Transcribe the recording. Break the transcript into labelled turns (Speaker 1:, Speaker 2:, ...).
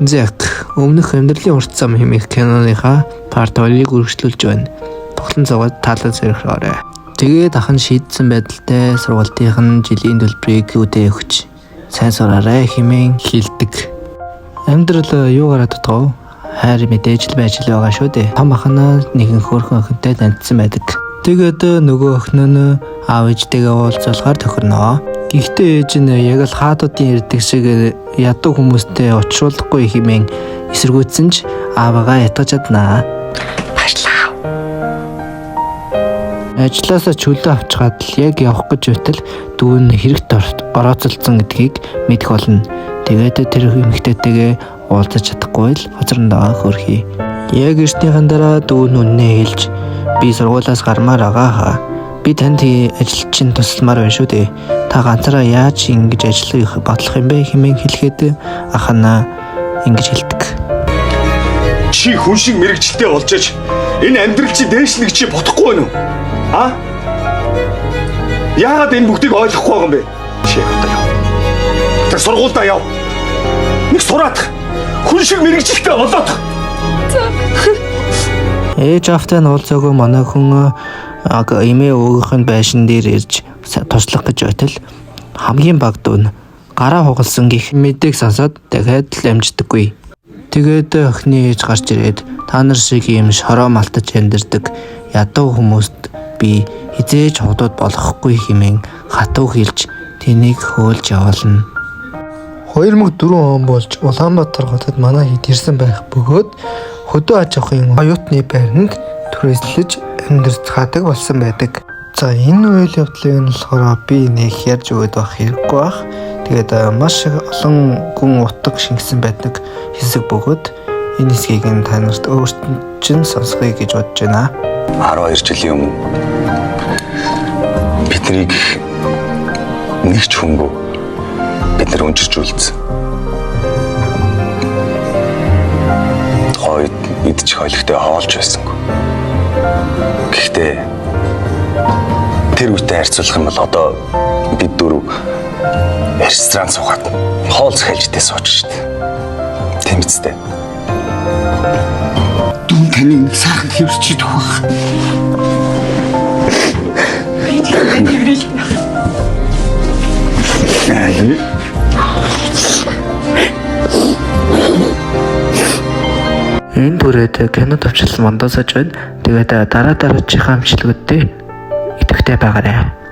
Speaker 1: Зак өмнөх амьдралын урт зам хэмээх киноныхаа парт 2-ыг үргэлжлүүлж байна. Тоглон зугаад таалан зэрэгээрэй. Тэгээд ахын шийдсэн байдалтай сургалтынхын жилийн төлбөрийг үүдээ өгч сайн сураарай хэмээн хэлдэг. Амьдрал юу гараад дутгав? Хайр мэдээж л байж л байгаа шүү дээ. Том ахнаа нэгэн хөөрхөн охинтой танилцсан байдаг. Тэгээд нөгөө охин нь аав ээжтэйгээ уулзуулахаар тохирноо. Гэхдээ ээж нь яг л хаадуудын ирдэг шиг ядуу хүмүүстэй уулзуулахгүй хэмээн эсэргүүцсэн ч аавгаа ятгаж чаднаа. Ажлаасаа чөлөө авчгаад л яг явах гэж байтал дүү нь хэрэгт орооцолцсон гэдгийг мэдэх болно. Тэгээд тэр эмэгтэйтэйгээ уулзаж чадахгүй л хоцрондоо хөрхий. Яг эртнийхэн дараа дүү нь үннээ хэлж би сургуулиас гармаар байгаа. Би танд ажил чинь тусламар байна шүү дээ. Та ганцаараа яаж ингэж ажиллах бодлох юм бэ хэмээн хэлэхэд ахнаа ингэж хэлдэг.
Speaker 2: Чи хүн шиг мэрэгчлээ болж аж энэ амьдрал чи дээшлэх чи бодохгүй байна уу? А? Яагаад энэ бүгдийг ойлгохгүй байгаа юм бэ? Чи одоо яв. Тэр сургуультай яв. Нэг сураад хүн шиг мэрэгчлээ болоод.
Speaker 1: Ээж автаа нь уулзаагүй манай хүн эмээ өөгийнх нь байшин дээр ирж туслах гэж байтал хамгийн баг дүүн гараа хугалсан гэх мэдээг сонсоод дахиад л амждаггүй. Тэгээд охины ээж гарч ирээд та нар шиг юм шороо малтаж амьдэрдэг ядуу хүмүүст би хизээж худууд болохгүй хэмээн хатуу хэлж тэнийг хөөлж явуулна. 2004 он болж Улаанбаатар хотод манай хэд ирсэн байх бөгөөд хөдөө аж ахуйн оюутны байранд түрээслэж амьдарцгаадаг болсон байдаг. За энэ үйл явдлыг нь болохоор би нэг ярьж өгöd байх хэрэггүй бах. Тэгээд маш олон гүн утга шингэсэн байдаг хэсэг бөгөөд энэ хэсгийг нь та нарт өөртөө чинь сонсгоё гэж бодож байна.
Speaker 2: 12 жилийн өмнө биднийг нэг ч хүнгүй бид нар өнчирч үлдсэн. Хойд идчих хойлогтой хоолж байсангүй. Гэхдээ тэр үетэй харьцуулах юм бол одоо бид дөрөв ресторан суугаад хоол захиалжтэй сууж штт. Тийм биз дээ. Дүн таныг сайхан хэвчиж тохох.
Speaker 1: Энэ түрээд кино төвчлэн мондосож байна. Тэгээд дараачихаа амжилтгүйтэй идэвхтэй байгаарай.